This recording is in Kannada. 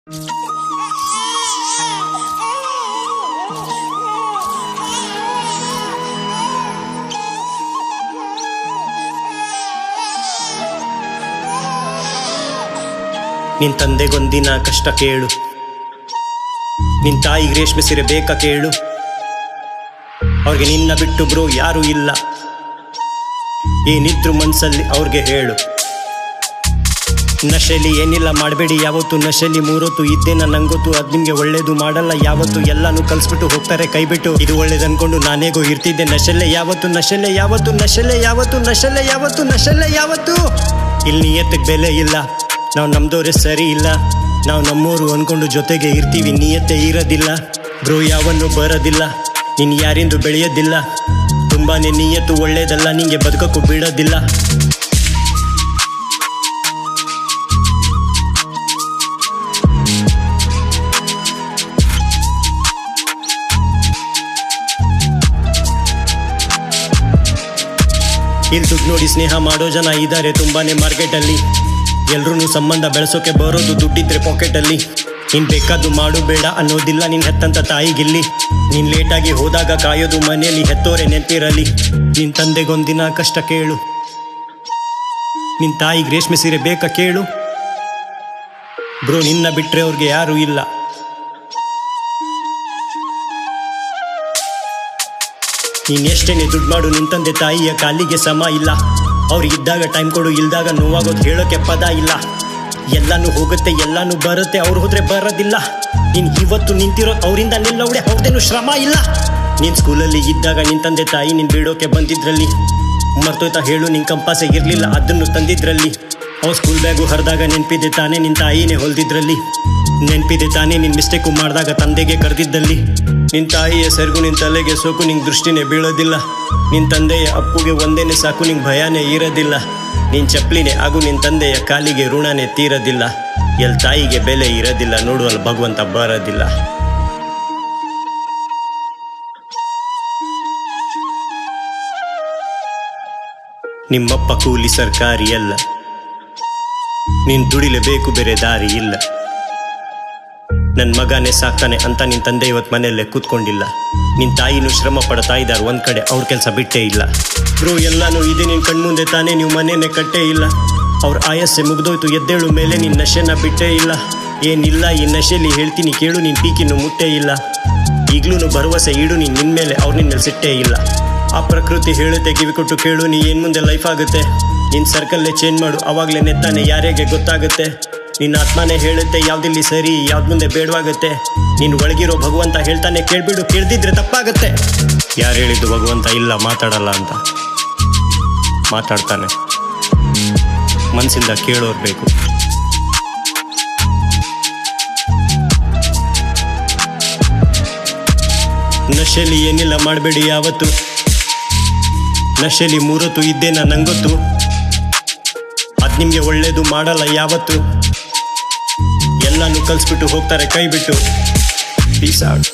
ನಿನ್ ತಂದೆಗೊಂದಿನ ಕಷ್ಟ ಕೇಳು, ನಿನ್ ತಾಯಿಗೆ ರೇಷ್ಮೆ ಸೀರೆ ಬೇಕಾ ಕೇಳು. ಅವ್ರಿಗೆ ನಿನ್ನ ಬಿಟ್ಟು ಬ್ರೋ ಯಾರೂ ಇಲ್ಲ, ಏನಿದ್ರು ಮನ್ಸಲ್ಲಿ ಅವ್ರಿಗೆ ಹೇಳು. ನಶೆಲಿ ಏನಿಲ್ಲ ಮಾಡಬೇಡಿ ಯಾವತ್ತು, ನಶೆಲಿ ಮೂರೊತ್ತು ಇದ್ದೇನ ನಂಗೊತ್ತು. ಅದ್ ನಿಮ್ಗೆ ಒಳ್ಳೇದು ಮಾಡಲ್ಲ ಯಾವತ್ತು, ಎಲ್ಲಾನು ಕಲ್ಸ್ಬಿಟ್ಟು ಹೋಗ್ತಾರೆ ಕೈಬಿಟ್ಟು. ಇದು ಒಳ್ಳೇದು ಅನ್ಕೊಂಡು ನಾನೇಗೋ ಇರ್ತಿದ್ದೆ ನಶೆಲೆ ಯಾವತ್ತು, ನಶೆಲೆ ಯಾವತ್ತು, ನಶೆಲೆ ಯಾವತ್ತು, ನಶೆಲೆ ಯಾವತ್ತು, ನಶೆಲೆ ಯಾವತ್ತು. ಇಲ್ಲಿ ನಿಯತ್ತಿಗೆ ಬೆಲೆ ಇಲ್ಲ, ನಾವು ನಮ್ದೋರೆ ಸರಿ ಇಲ್ಲ. ನಾವು ನಮ್ಮೋರು ಅನ್ಕೊಂಡು ಜೊತೆಗೆ ಇರ್ತೀವಿ, ನಿಯತ್ತೆ ಇರೋದಿಲ್ಲ ಬ್ರೋ, ಯಾವನ್ನು ಬರೋದಿಲ್ಲ. ನೀನು ಯಾರಿಂದು ಬೆಳೆಯೋದಿಲ್ಲ, ತುಂಬಾನೇ ನಿಯತ್ತು ಒಳ್ಳೇದಲ್ಲ, ನಿಂಗೆ ಬದುಕಕ್ಕೂ ಬಿಡೋದಿಲ್ಲ. ಇಲ್ಲಿ ದುಡ್ಡು ನೋಡಿ ಸ್ನೇಹ ಮಾಡೋ ಜನ ಇದ್ದಾರೆ ತುಂಬಾನೇ ಮಾರ್ಕೆಟಲ್ಲಿ. ಎಲ್ರೂ ಸಂಬಂಧ ಬೆಳೆಸೋಕೆ ಬರೋದು ದುಡ್ಡಿದ್ರೆ ಪಾಕೆಟಲ್ಲಿ. ನೀನು ಬೇಕಾದ್ದು ಮಾಡು ಬೇಡ ಅನ್ನೋದಿಲ್ಲ ನಿನ್ನ ಹೆತ್ತಂತ ತಾಯಿಗಿಲ್ಲಿ. ನೀನು ಲೇಟಾಗಿ ಹೋದಾಗ ಕಾಯೋದು ಮನೆಯಲ್ಲಿ ಹೆತ್ತೋರೆ ನೆನಪಿರಲಿ. ನಿನ್ನ ತಂದೆಗೊಂದಿನ ಕಷ್ಟ ಕೇಳು, ನಿನ್ನ ತಾಯಿಗೆ ರೇಷ್ಮೆ ಸೀರೆ ಬೇಕಾ ಕೇಳು. ಬ್ರೋ ನಿನ್ನ ಬಿಟ್ಟರೆ ಅವ್ರಿಗೆ ಯಾರೂ ಇಲ್ಲ. ನೀನು ಎಷ್ಟೇನೆ ದುಡ್ಡು ಮಾಡು, ನಿನ್ನ ತಂದೆ ತಾಯಿಯ ಕಾಲಿಗೆ ಸಮ ಇಲ್ಲ. ಅವ್ರಿಗಿದ್ದಾಗ ಟೈಮ್ ಕೊಡು, ಇಲ್ದಾಗ ನೋವಾಗೋದು ಹೇಳೋಕ್ಕೆ ಪದ ಇಲ್ಲ. ಎಲ್ಲಾನು ಹೋಗುತ್ತೆ ಎಲ್ಲಾನು ಬರುತ್ತೆ, ಅವ್ರು ಹೋದ್ರೆ ಬರೋದಿಲ್ಲ. ನೀನು ಇವತ್ತು ನಿಂತಿರೋದು ಅವರಿಂದ ನಿಲ್ಲವಳೆ, ಅವ್ರದೇನು ಶ್ರಮ ಇಲ್ಲ. ನೀನು ಸ್ಕೂಲಲ್ಲಿ ಇದ್ದಾಗ ನಿನ್ನ ತಂದೆ ತಾಯಿ ನೀನು ಬಿಡೋಕೆ ಬಂದಿದ್ರಲ್ಲಿ. ಮರ್ತೋಯ್ತಾ ಹೇಳು, ನಿನ್ನ ಕಂಪಾಸೆ ಇರಲಿಲ್ಲ ಅದನ್ನು ತಂದಿದ್ರಲ್ಲಿ. ಅವ್ರು ಸ್ಕೂಲ್ ಬ್ಯಾಗು ಹರಿದಾಗ ನೆನಪಿದೆ ತಾನೇ ನಿನ್ನ ತಾಯಿನೇ ಹೊಲ್ದಿದ್ರಲ್ಲಿ. ನೆನಪಿದೆ ತಾನೇ ನಿನ್ನ ಮಿಸ್ಟೇಕು ಮಾಡಿದಾಗ ತಂದೆಗೆ ಕರೆದಿದ್ದಲ್ಲಿ. ನಿನ್ನ ತಾಯಿಯ ಸೆರಗು ನಿನ್ನ ತಲೆಗೆ ಸೋಕು, ನಿಂಗೆ ದೃಷ್ಟಿನೇ ಬೀಳೋದಿಲ್ಲ. ನಿನ್ನ ತಂದೆಯ ಅಪ್ಪುಗೆ ಒಂದೇನೆ ಸಾಕು, ನಿಂಗೆ ಭಯನೇ ಇರೋದಿಲ್ಲ. ನಿನ್ನ ಚಪ್ಪಲಿನೇ ಹಾಗೂ ನಿನ್ನ ತಂದೆಯ ಕಾಲಿಗೆ ಋಣನೇ ತೀರೋದಿಲ್ಲ. ಎಲ್ಲಿ ತಾಯಿಗೆ ಬೆಲೆ ಇರೋದಿಲ್ಲ, ನೋಡುವಲ್ಲಿ ಭಗವಂತ ಬರೋದಿಲ್ಲ. ನಿಮ್ಮಪ್ಪ ಕೂಲಿ ಸರ್ಕಾರಿ ಅಲ್ಲ, ನೀನು ದುಡಿಲೇಬೇಕು, ಬೇರೆ ದಾರಿ ಇಲ್ಲ. ನನ್ನ ಮಗನೇ ಸಾಕ್ತಾನೆ ಅಂತ ನಿನ್ನ ತಂದೆ ಇವತ್ತು ಮನೆಯಲ್ಲೇ ಕೂತ್ಕೊಂಡಿಲ್ಲ. ನಿನ್ನ ತಾಯಿನೂ ಶ್ರಮ ಪಡ್ತಾ ಇದ್ದಾರೆ ಒಂದು ಕಡೆ, ಅವ್ರ ಕೆಲಸ ಬಿಟ್ಟೇ ಇಲ್ಲ. ಬ್ರೋ ಎಲ್ಲಾನು ಇದೆ ನಿನ್ನ ಕಣ್ಮುಂದೆ ತಾನೇ, ನೀವು ಮನೇನೆ ಕಟ್ಟೇ ಇಲ್ಲ. ಅವ್ರ ಆಯಸ್ಸೆ ಮುಗ್ದೋಯ್ತು, ಎದ್ದೇಳು ಮೇಲೆ ನಿನ್ನ ನಶೆನ ಬಿಟ್ಟೇ ಇಲ್ಲ. ಏನಿಲ್ಲ ಈ ನಶೆಲಿ ಹೇಳ್ತೀನಿ ಕೇಳು, ನಿನ್ನ ಪೀಕಿನ್ನು ಮುಟ್ಟೇ ಇಲ್ಲ. ಈಗ್ಲೂ ಭರವಸೆ ಇಡು ನೀನು ನಿನ್ನ ಮೇಲೆ, ಅವ್ರು ನಿನ್ನ ಮೇಲೆ ಸಿಟ್ಟೇ ಇಲ್ಲ. ಆ ಪ್ರಕೃತಿ ಹೇಳುತ್ತೆ ಕಿವಿ ಕೊಟ್ಟು ಕೇಳು, ನೀ ಏನು ಮುಂದೆ ಲೈಫ್ ಆಗುತ್ತೆ. ನಿನ್ನ ಸರ್ಕಲ್ಲೇ ಚೇಂಜ್ ಮಾಡು, ಅವಾಗಲೇ ನೆತ್ತಾನೆ ಯಾರಿಗೆ ಗೊತ್ತಾಗುತ್ತೆ. ನಿನ್ನ ಆತ್ಮನೇ ಹೇಳುತ್ತೆ ಯಾವ್ದಿಲ್ಲಿ ಸರಿ ಯಾವ್ದು ಮುಂದೆ ಬೇಡವಾಗುತ್ತೆ. ನೀನು ಒಳಗಿರೋ ಭಗವಂತ ಹೇಳ್ತಾನೆ ಕೇಳ್ಬಿಡು, ಕೇಳ್ದಿದ್ರೆ ತಪ್ಪಾಗುತ್ತೆ. ಯಾರು ಹೇಳಿದ್ದು ಭಗವಂತ ಇಲ್ಲ ಮಾತಾಡಲ್ಲ ಅಂತ? ಮಾತಾಡ್ತಾನೆ, ಮನಸ್ಸಿಂದ ಕೇಳೋರು ಬೇಕು. ನಶೆಲಿ ಏನಿಲ್ಲ ಮಾಡಬೇಡಿ ಯಾವತ್ತು, ನಶೆಲಿ ಮೂರೊತ್ತು ಇದ್ದೇನ ನಂಗೊತ್ತು. ಅದು ನಿಮಗೆ ಒಳ್ಳೇದು ಮಾಡಲ್ಲ ಯಾವತ್ತು, ಎಲ್ಲಾನು ಕಲ್ಸ್ಬಿಟ್ಟು ಹೋಗ್ತಾರೆ ಕೈ ಬಿಟ್ಟು. Piece out.